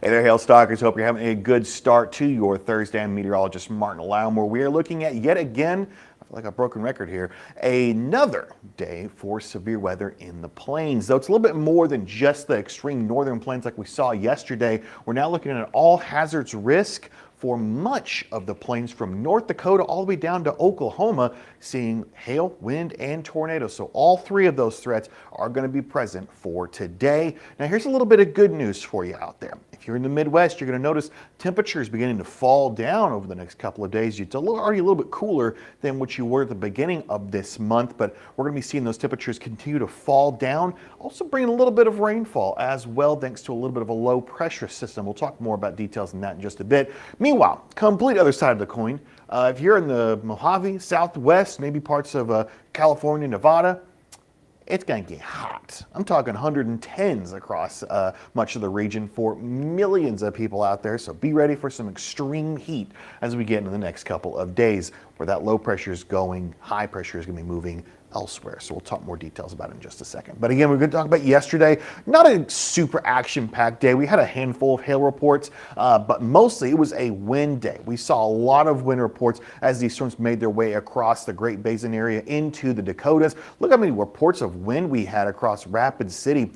Hey there, Hail Stalkers. Hope you're having a good start to your Thursday. I'm meteorologist Marginal, where we are looking at yet again, I feel like a broken record here, another day for severe weather in the plains. Though it's a little bit more than just the extreme northern plains like we saw yesterday. We're now looking at an all hazards risk for much of the plains from North Dakota all the way down to Oklahoma, seeing hail, wind, and tornadoes. So all three of those threats are going to be present for today. Now here's a little bit of good news for you out there. If you're in the Midwest, you're going to notice temperatures beginning to fall down over the next couple of days. It's already a little bit cooler than what you were at the beginning of this month, but we're going to be seeing those temperatures continue to fall down, also bringing a little bit of rainfall as well, thanks to a little bit of a low pressure system. We'll talk more about details on that in just a bit. Meanwhile, complete other side of the coin, if you're in the Mojave, Southwest, maybe parts of California, Nevada, it's going to get hot. I'm talking 110s across much of the region for millions of people out there. So be ready for some extreme heat as we get into the next couple of days, where that low pressure is going, high pressure is going to be moving elsewhere. So we'll talk more details about it in just a second. But again, we're going to talk about yesterday. Not a super action-packed day. We had a handful of hail reports, but mostly it was a wind day. We saw a lot of wind reports as these storms made their way across the Great Basin area into the Dakotas. Look how many reports of wind we had across Rapid City.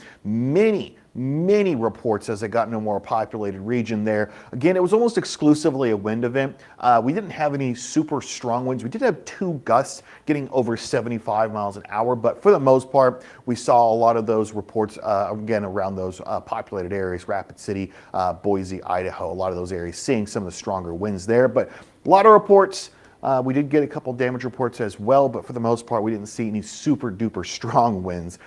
Many reports as they got into a more populated region there. Again, it was almost exclusively a wind event. We didn't have any super strong winds. We did have 2 gusts getting over 75 miles an hour, but for the most part, we saw a lot of those reports, again, around those populated areas, Rapid City, Boise, Idaho, a lot of those areas seeing some of the stronger winds there, but a lot of reports. We did get a couple damage reports as well, but for the most part, we didn't see any super duper strong winds,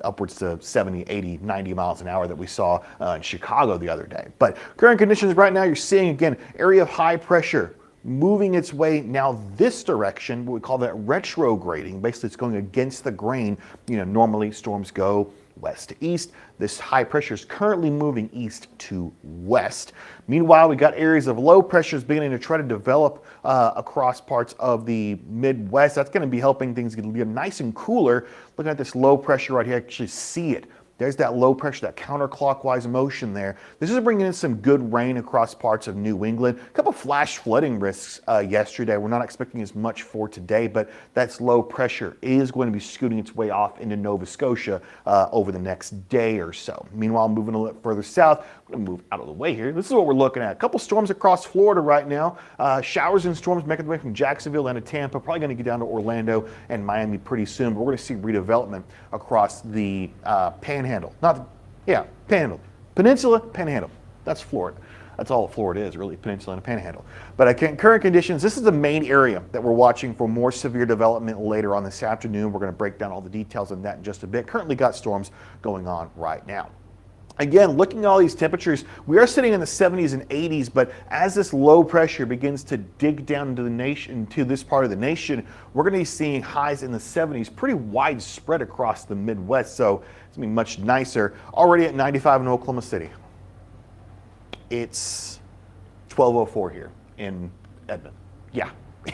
upwards to 70, 80, 90 miles an hour that we saw in Chicago the other day. But current conditions right now, you're seeing, again, area of high pressure moving its way now this direction, what we call that retrograding. Basically, it's going against the grain. Normally storms go west to east. This high pressure is currently moving east to west. Meanwhile, we got areas of low pressures beginning to try to develop across parts of the Midwest. That's going to be helping things get nice and cooler. Looking at this low pressure right here, I actually see it. There's that low pressure, that counterclockwise motion there. This is bringing in some good rain across parts of New England. A couple flash flooding risks yesterday. We're not expecting as much for today, but that's low pressure is going to be scooting its way off into Nova Scotia over the next day or so. Meanwhile, moving a little further south, I'm going to move out of the way here. This is what we're looking at. A couple storms across Florida right now. Showers and storms making their way from Jacksonville down to Tampa, probably going to get down to Orlando and Miami pretty soon. But we're going to see redevelopment across the Panhandle. Panhandle. Peninsula, Panhandle. That's Florida. That's all Florida is, really, Peninsula and Panhandle. But current conditions, this is the main area that we're watching for more severe development later on this afternoon. We're going to break down all the details on that in just a bit. Currently got storms going on right now. Again, looking at all these temperatures, we are sitting in the 70s and 80s, but as this low pressure begins to dig down into the nation, to this part of the nation, we're going to be seeing highs in the 70s, pretty widespread across the Midwest, so it's going to be much nicer. Already at 95 in Oklahoma City. It's 12:04 here in Edmond. Yeah.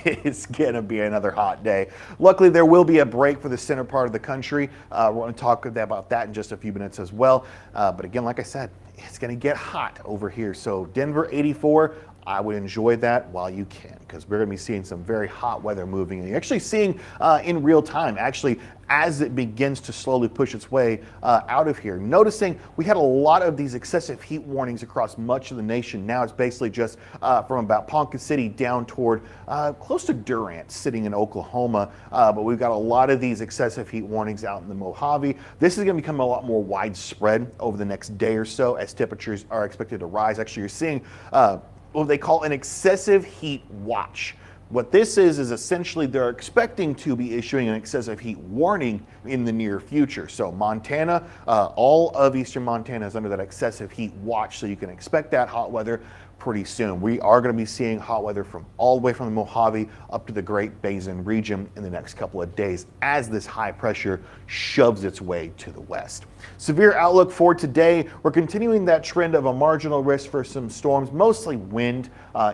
It's going to be another hot day. Luckily, there will be a break for the center part of the country. We're going to talk about that in just a few minutes as well. But again, like I said, it's going to get hot over here. So Denver 84, I would enjoy that while you can, because we're going to be seeing some very hot weather moving. And you're actually seeing in real time, actually, as it begins to slowly push its way out of here. Noticing we had a lot of these excessive heat warnings across much of the nation. Now it's basically just from about Ponca City down toward close to Durant, sitting in Oklahoma. But we've got a lot of these excessive heat warnings out in the Mojave. This is going to become a lot more widespread over the next day or so as temperatures are expected to rise. Actually, you're seeing what they call an excessive heat watch. What this is essentially they're expecting to be issuing an excessive heat warning in the near future. So Montana, all of eastern Montana is under that excessive heat watch, so you can expect that hot weather pretty soon. We are going to be seeing hot weather from all the way from the Mojave up to the Great Basin region in the next couple of days as this high pressure shoves its way to the west. Severe outlook for today. We're continuing that trend of a marginal risk for some storms, mostly wind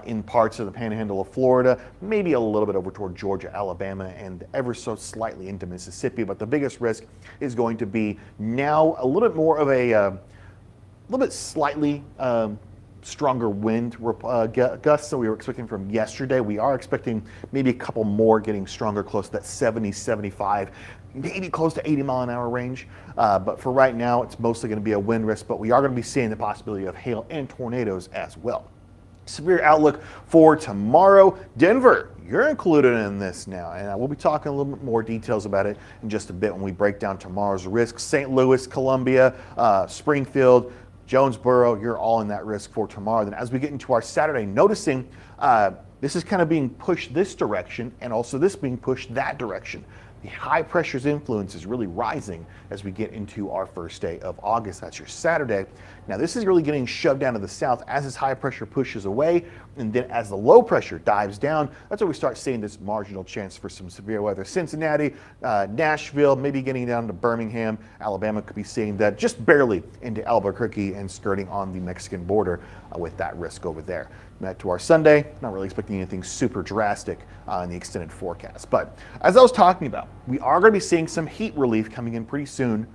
in parts of the panhandle of Florida, maybe a little bit over toward Georgia, Alabama, and ever so slightly into Mississippi. But the biggest risk is going to be now a little bit more of a little bit slightly stronger wind gusts that we were expecting from yesterday. We are expecting maybe a couple more getting stronger, close to that 70, 75, maybe close to 80 mile an hour range. But for right now, it's mostly going to be a wind risk, but we are going to be seeing the possibility of hail and tornadoes as well. Severe outlook for tomorrow. Denver, you're included in this now, and we'll be talking a little bit more details about it in just a bit when we break down tomorrow's risks. St. Louis, Columbia, Springfield, Jonesboro, you're all in that risk for tomorrow. Then as we get into our Saturday, noticing this is kind of being pushed this direction and also this being pushed that direction. The high pressure's influence is really rising as we get into our first day of August. That's your Saturday. Now this is really getting shoved down to the south as this high pressure pushes away, and then as the low pressure dives down, that's where we start seeing this marginal chance for some severe weather. Cincinnati, Nashville, maybe getting down to Birmingham, Alabama could be seeing that just barely into Albuquerque and skirting on the Mexican border with that risk over there. Back to our Sunday, not really expecting anything super drastic in the extended forecast. But as I was talking about, we are going to be seeing some heat relief coming in pretty soon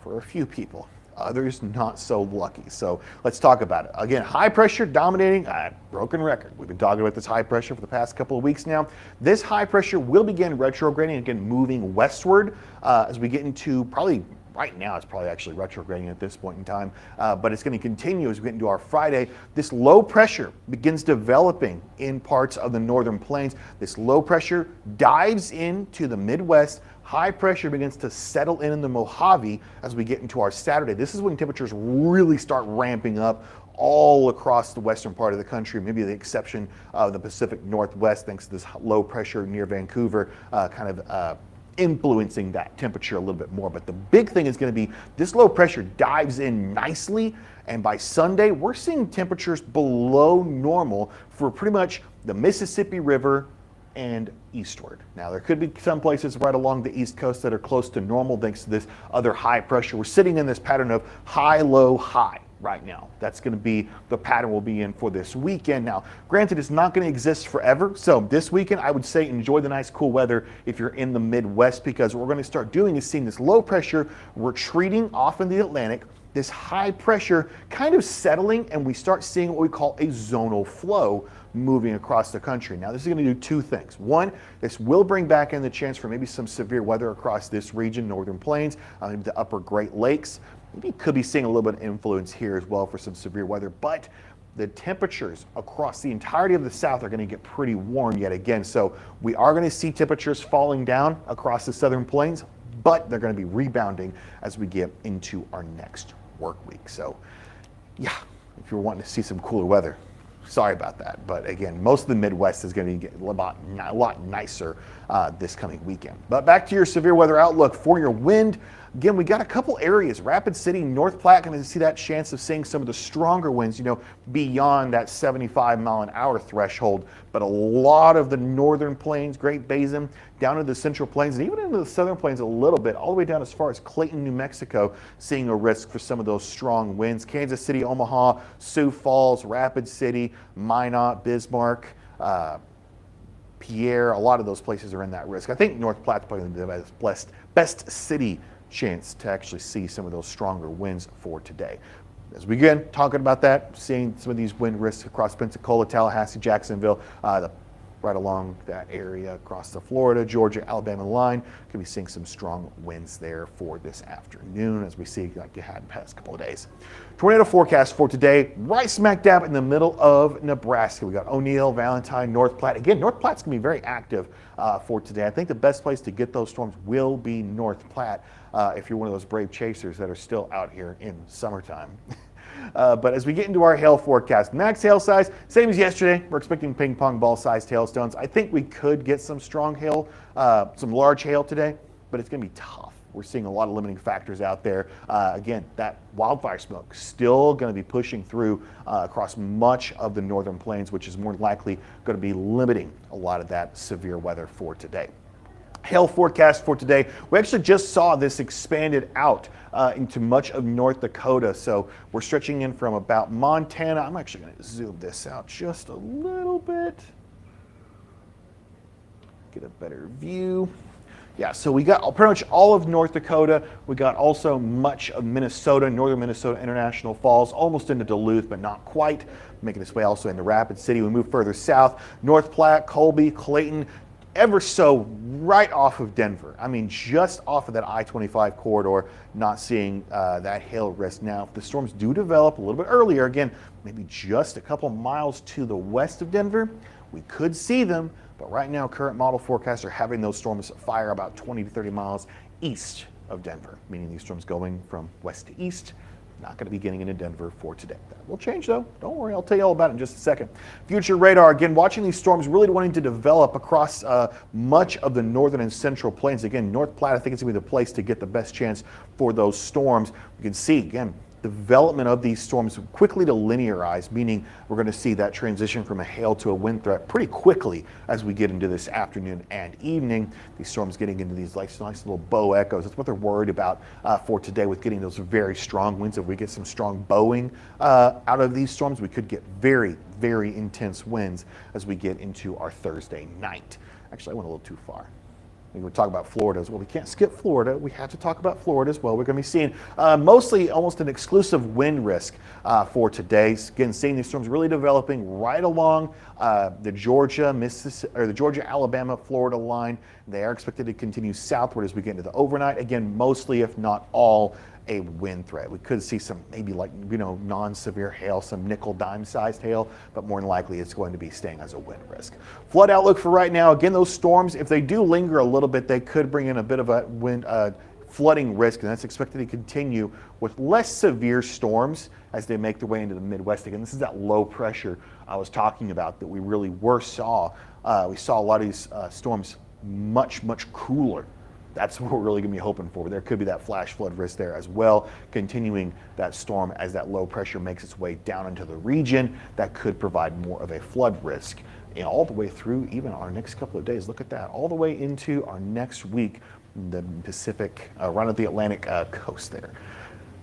for a few people. Others not so lucky. So let's talk about it. Again, high pressure dominating, broken record. We've been talking about this high pressure for the past couple of weeks now. This high pressure will begin retrograding, again moving westward as we get into probably right now. It's probably actually retrograding at this point in time, but it's going to continue as we get into our Friday. This low pressure begins developing in parts of the northern plains. This low pressure dives into the Midwest. High pressure begins to settle in the Mojave as we get into our Saturday. This is when temperatures really start ramping up all across the western part of the country, maybe the exception of the Pacific Northwest, thanks to this low pressure near Vancouver influencing that temperature a little bit more. But the big thing is going to be this low pressure dives in nicely, and by Sunday we're seeing temperatures below normal for pretty much the Mississippi River and eastward. Now there could be some places right along the east coast that are close to normal thanks to this other high pressure. We're sitting in this pattern of high, low, high right now. That's going to be the pattern we'll be in for this weekend. Now, granted, it's not going to exist forever. So this weekend, I would say enjoy the nice cool weather if you're in the Midwest, because what we're going to start doing is seeing this low pressure retreating off in the Atlantic, this high pressure kind of settling, and we start seeing what we call a zonal flow moving across the country. Now, this is going to do two things. One, this will bring back in the chance for maybe some severe weather across this region, northern plains, maybe the upper Great Lakes. Maybe you could be seeing a little bit of influence here as well for some severe weather, but the temperatures across the entirety of the south are going to get pretty warm yet again. So we are going to see temperatures falling down across the southern plains, but they're going to be rebounding as we get into our next work week. So yeah, if you're wanting to see some cooler weather, sorry about that. But again, most of the Midwest is going to get a lot nicer this coming weekend. But back to your severe weather outlook for your wind. Again, we got a couple areas, Rapid City, North Platte, going to see that chance of seeing some of the stronger winds, beyond that 75 mile an hour threshold. But a lot of the northern plains, Great Basin, down to the central plains, and even into the southern plains a little bit, all the way down as far as Clayton, New Mexico, seeing a risk for some of those strong winds. Kansas City, Omaha, Sioux Falls, Rapid City, Minot, Bismarck, Pierre, a lot of those places are in that risk. I think North Platte's probably the best city chance to actually see some of those stronger winds for today. As we begin talking about that, seeing some of these wind risks across Pensacola, Tallahassee, Jacksonville, right along that area across the Florida, Georgia, Alabama line, could be seeing some strong winds there for this afternoon, as we see like you had in the past couple of days. Tornado forecast for today, right smack dab in the middle of Nebraska. We got O'Neill, Valentine, North Platte. Again, North Platte's gonna be very active for today. I think the best place to get those storms will be North Platte if you're one of those brave chasers that are still out here in summertime. But as we get into our hail forecast, max hail size, same as yesterday. We're expecting ping pong ball sized hailstones. I think we could get some strong hail, some large hail today, but it's going to be tough. We're seeing a lot of limiting factors out there. Again, that wildfire smoke still going to be pushing through across much of the northern plains, which is more likely going to be limiting a lot of that severe weather for today. Hail forecast for today. We actually just saw this expanded out into much of North Dakota. So we're stretching in from about Montana. I'm actually going to zoom this out just a little bit. Get a better view. Yeah, so we got pretty much all of North Dakota. We got also much of Minnesota, northern Minnesota International Falls, almost into Duluth, but not quite. Making its way also into Rapid City. We move further south, North Platte, Colby, Clayton, ever so right off of Denver. I mean, just off of that I-25 corridor, not seeing that hail risk. Now, if the storms do develop a little bit earlier, again, maybe just a couple miles to the west of Denver, we could see them. But right now, current model forecasts are having those storms fire about 20 to 30 miles east of Denver, meaning these storms going from west to east. Not going to be getting into Denver for today. That will change though. Don't worry, I'll tell you all about it in just a second. Future radar, again, watching these storms really wanting to develop across much of the northern and central plains. Again, North Platte, I think it's going to be the place to get the best chance for those storms. You can see, again, development of these storms quickly to linearize, meaning we're going to see that transition from a hail to a wind threat pretty quickly as we get into this afternoon and evening. These storms getting into these nice little bow echoes. That's what they're worried about for today with getting those very strong winds. If we get some strong bowing out of these storms, we could get very, very intense winds as we get into our Thursday night. Actually, I went a little too far. We would talk about Florida as well. We can't skip Florida. We have to talk about Florida as well. We're going to be seeing mostly almost an exclusive wind risk for today. Again, seeing these storms really developing right along the Georgia, Mississippi, or the Georgia, Alabama, Florida line. They are expected to continue southward as we get into the overnight. Again, mostly, if not all, a wind threat. We could see some maybe like, non-severe hail, some nickel dime sized hail, but more than likely it's going to be staying as a wind risk. Flood outlook for right now. Again, those storms, if they do linger a little bit, they could bring in a bit of a wind flooding risk, and that's expected to continue with less severe storms as they make their way into the Midwest. Again, this is that low pressure I was talking about that we really saw. We saw a lot of these storms much cooler. That's what we're really going to be hoping for. There could be that flash flood risk there as well, continuing that storm as that low pressure makes its way down into the region. That could provide more of a flood risk all the way through even our next couple of days. Look at that, all the way into our next week, the Pacific, right at the Atlantic coast there.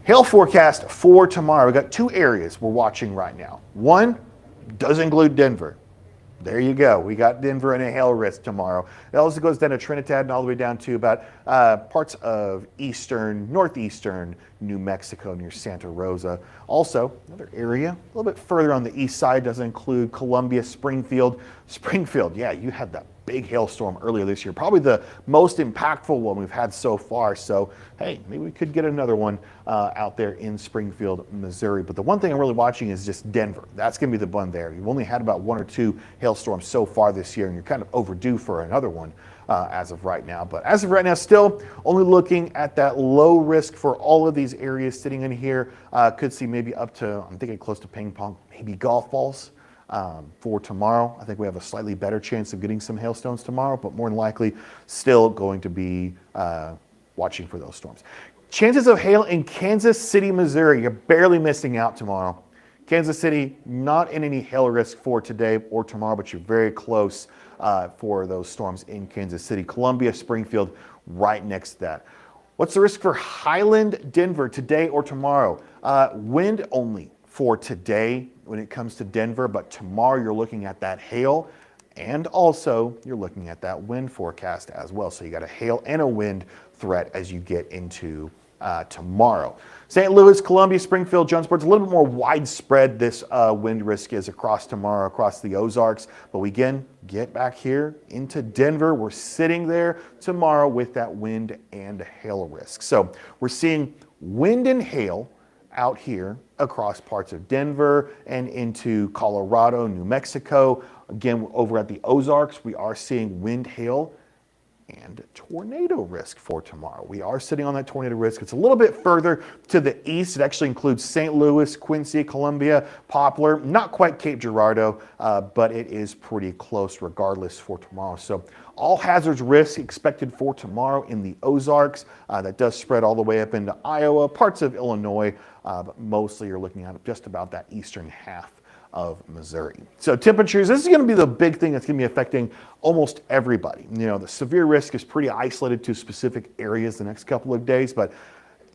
Hail forecast for tomorrow. We've got two areas we're watching right now. One does include Denver. There you go. We got Denver and a hail risk tomorrow. It also goes down to Trinidad and all the way down to about parts of northeastern New Mexico near Santa Rosa. Also, another area a little bit further on the east side does include Columbia, Springfield. Springfield, yeah, you had that big hailstorm earlier this year, probably the most impactful one we've had so far. So, hey, maybe we could get another one out there in Springfield, Missouri. But the one thing I'm really watching is just Denver. That's going to be the one there. You've only had about one or two hailstorms so far this year, and you're kind of overdue for another one as of right now. But as of right now, still only looking at that low risk for all of these areas sitting in here. Could see maybe up to, I'm thinking close to ping pong, maybe golf balls. For tomorrow, I think we have a slightly better chance of getting some hailstones tomorrow, but more than likely still going to be watching for those storms. Chances of hail in Kansas City, Missouri. You're barely missing out tomorrow. Kansas City, not in any hail risk for today or tomorrow, but you're very close for those storms in Kansas City. Columbia, Springfield, right next to that. What's the risk for Highland, Denver today or tomorrow? Wind only for today when it comes to Denver, but tomorrow you're looking at that hail, and also you're looking at that wind forecast as well. So you got a hail and a wind threat as you get into tomorrow. St. Louis, Columbia, Springfield, Jonesboro, it's a little bit more widespread this wind risk is across tomorrow, across the Ozarks. But we again get back here into Denver. We're sitting there tomorrow with that wind and hail risk. So we're seeing wind and hail out here across parts of Denver and into Colorado, New Mexico. Again, over at the Ozarks, we are seeing wind, hail, and tornado risk for tomorrow. We are sitting on that tornado risk. It's a little bit further to the east. It actually includes St. Louis, Quincy, Columbia, Poplar, not quite Cape Girardeau, but it is pretty close regardless for tomorrow. So all hazards risk expected for tomorrow in the Ozarks. That does spread all the way up into Iowa, parts of Illinois, but mostly you're looking at just about that eastern half of Missouri. So temperatures, this is going to be the big thing that's going to be affecting almost everybody. The severe risk is pretty isolated to specific areas the next couple of days, but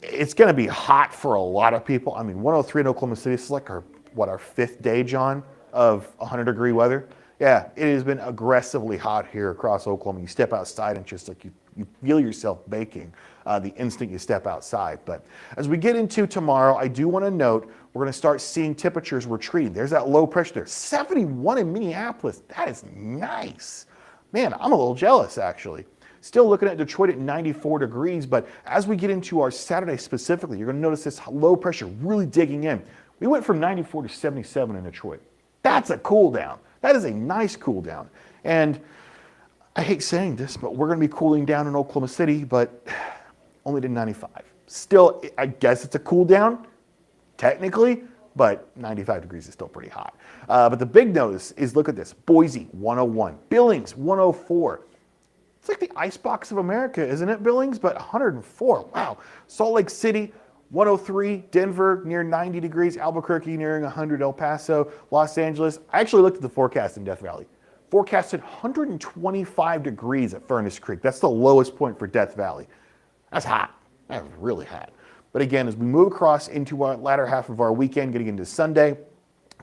it's going to be hot for a lot of people. I mean, 103 in Oklahoma City, this is like our fifth day, John, of 100-degree weather. Yeah, it has been aggressively hot here across Oklahoma. You step outside and it's just like you feel yourself baking the instant you step outside. But as we get into tomorrow, I do want to note we're going to start seeing temperatures retreating. There's that low pressure there. 71 in Minneapolis. That is nice. Man, I'm a little jealous, actually. Still looking at Detroit at 94 degrees, but as we get into our Saturday specifically, you're going to notice this low pressure really digging in. We went from 94 to 77 in Detroit. That's a cool down. That is a nice cool down. And I hate saying this, but we're going to be cooling down in Oklahoma City, but only to 95. Still, I guess it's a cool down, technically, but 95 degrees is still pretty hot. But the big notice is, look at this. Boise, 101. Billings, 104. It's like the icebox of America, isn't it, Billings? But 104, wow. Salt Lake City, 103. Denver, near 90 degrees. Albuquerque, nearing 100. El Paso, Los Angeles. I actually looked at the forecast in Death Valley. Forecasted 125 degrees at Furnace Creek. That's the lowest point for Death Valley. That's hot. That's really hot. But again, as we move across into our latter half of our weekend, getting into Sunday,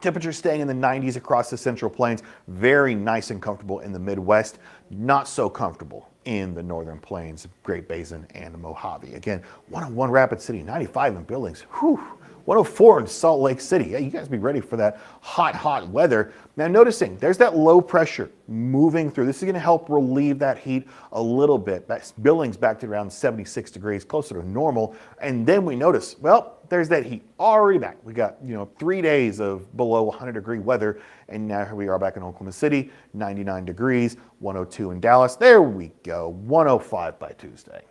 temperatures staying in the 90s across the Central Plains. Very nice and comfortable in the Midwest. Not so comfortable in the Northern Plains, Great Basin, and the Mojave. Again, 101 Rapid City, 95 in Billings. Whew. 104 in Salt Lake City. Yeah, you guys be ready for that hot, hot weather. Now noticing there's that low pressure moving through. This is going to help relieve that heat a little bit. That's Billings back to around 76 degrees, closer to normal. And then we notice, well, there's that heat already back. We got, 3 days of below 100 degree weather. And now here we are back in Oklahoma City, 99 degrees, 102 in Dallas. There we go, 105 by Tuesday.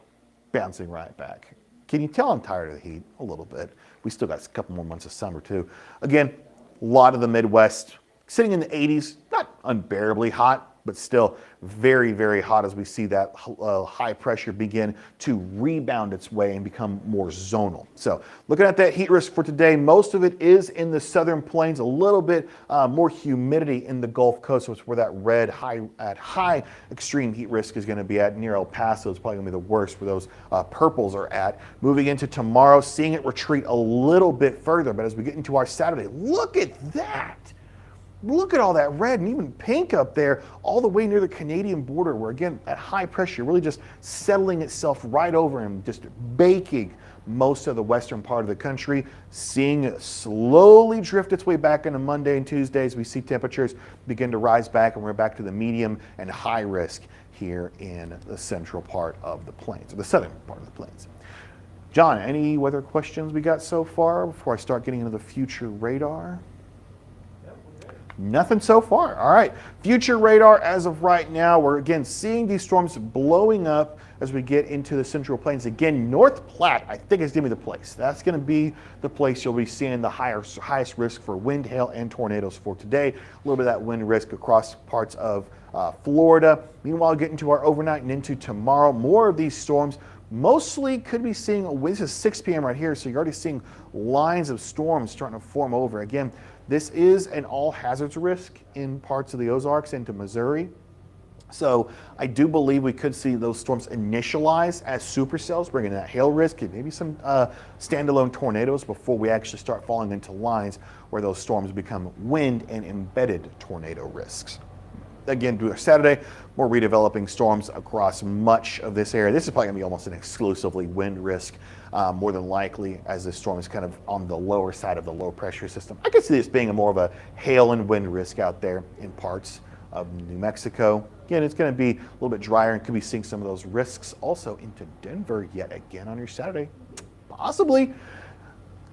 Bouncing right back. Can you tell I'm tired of the heat? A little bit. We still got a couple more months of summer too. Again, a lot of the Midwest sitting in the 80s, not unbearably hot, but still very, very hot as we see that high pressure begin to rebound its way and become more zonal. So looking at that heat risk for today, most of it is in the Southern Plains, a little bit more humidity in the Gulf Coast, which is where that red high extreme heat risk is going to be at. Near El Paso is probably going to be the worst where those purples are at. Moving into tomorrow, seeing it retreat a little bit further, but as we get into our Saturday, look at that. Look at all that red and even pink up there, all the way near the Canadian border, where again, that high pressure really just settling itself right over and just baking most of the western part of the country, seeing it slowly drift its way back into Monday and Tuesday as we see temperatures begin to rise back, and we're back to the medium and high risk here in the central part of the plains, or the southern part of the plains. John, any weather questions we got so far before I start getting into the future radar? Nothing so far. All right. Future radar as of right now, we're again seeing these storms blowing up as we get into the Central Plains. Again, North Platte, I think is going to be the place. That's going to be the place you'll be seeing the highest risk for wind, hail, and tornadoes for today. A little bit of that wind risk across parts of Florida. Meanwhile, getting to our overnight and into tomorrow, more of these storms mostly could be seeing, this is 6 p.m. right here, so you're already seeing lines of storms starting to form over. Again, this is an all hazards risk in parts of the Ozarks into Missouri. So I do believe we could see those storms initialize as supercells, bringing that hail risk and maybe some standalone tornadoes before we actually start falling into lines where those storms become wind and embedded tornado risks. Again, to Saturday, more redeveloping storms across much of this area. This is probably going to be almost an exclusively wind risk, more than likely, as this storm is kind of on the lower side of the low pressure system. I could see this being more of a hail and wind risk out there in parts of New Mexico. Again, it's going to be a little bit drier and could be seeing some of those risks also into Denver yet again on your Saturday. Possibly.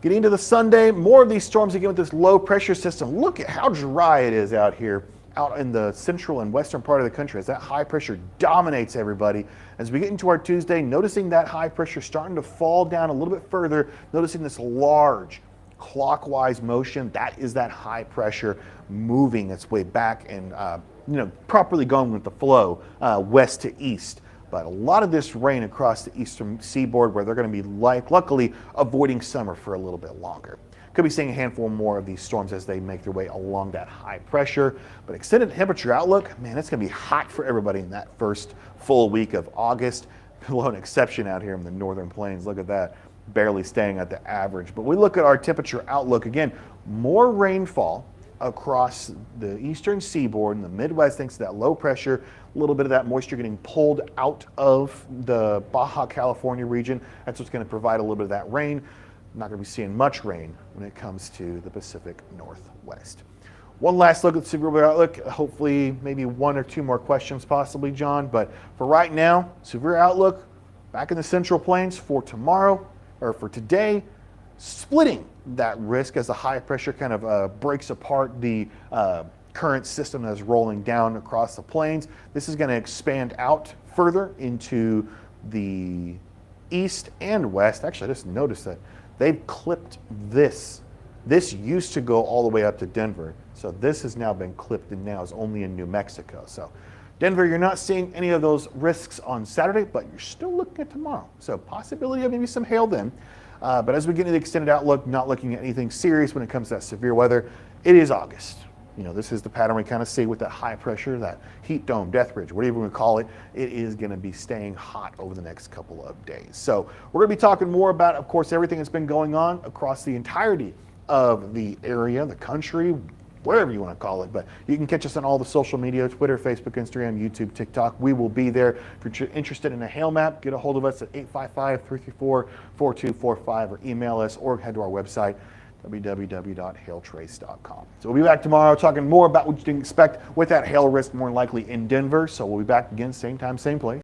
Getting into the Sunday, more of these storms again with this low pressure system. Look at how dry it is out here, out in the central and western part of the country, as that high pressure dominates everybody. As we get into our Tuesday, noticing that high pressure starting to fall down a little bit further, noticing this large clockwise motion. That is that high pressure moving its way back and properly going with the flow west to east. But a lot of this rain across the eastern seaboard, where they're going to be luckily avoiding summer for a little bit longer. Could be seeing a handful more of these storms as they make their way along that high pressure. But extended temperature outlook, man, it's going to be hot for everybody in that first full week of August. Below an exception out here in the northern plains. Look at that, barely staying at the average. But we look at our temperature outlook again, more rainfall across the eastern seaboard and the Midwest thanks to that low pressure, a little bit of that moisture getting pulled out of the Baja California region. That's what's going to provide a little bit of that rain. Not going to be seeing much rain when it comes to the Pacific Northwest. One last look at the severe weather outlook. Hopefully, maybe one or two more questions possibly, John. But for right now, severe outlook back in the Central Plains for tomorrow, or for today, splitting that risk as the high pressure kind of breaks apart the current system that's rolling down across the plains. This is going to expand out further into the east and west. Actually, I just noticed that they've clipped this. This used to go all the way up to Denver. So this has now been clipped and now is only in New Mexico. So Denver, you're not seeing any of those risks on Saturday, but you're still looking at tomorrow. So possibility of maybe some hail then. But as we get into the extended outlook, not looking at anything serious when it comes to that severe weather. It is August. You know, this is the pattern we kind of see with that high pressure, that heat dome, death ridge, whatever we call it. It is going to be staying hot over the next couple of days. So we're going to be talking more about, of course, everything that's been going on across the entirety of the area, the country, whatever you want to call it. But you can catch us on all the social media, Twitter, Facebook, Instagram, YouTube, TikTok. We will be there. If you're interested in a hail map, get a hold of us at 855-334-4245 or email us or head to our website, www.hailtrace.com. So we'll be back tomorrow talking more about what you can expect with that hail risk more likely in Denver. So we'll be back again, same time, same place.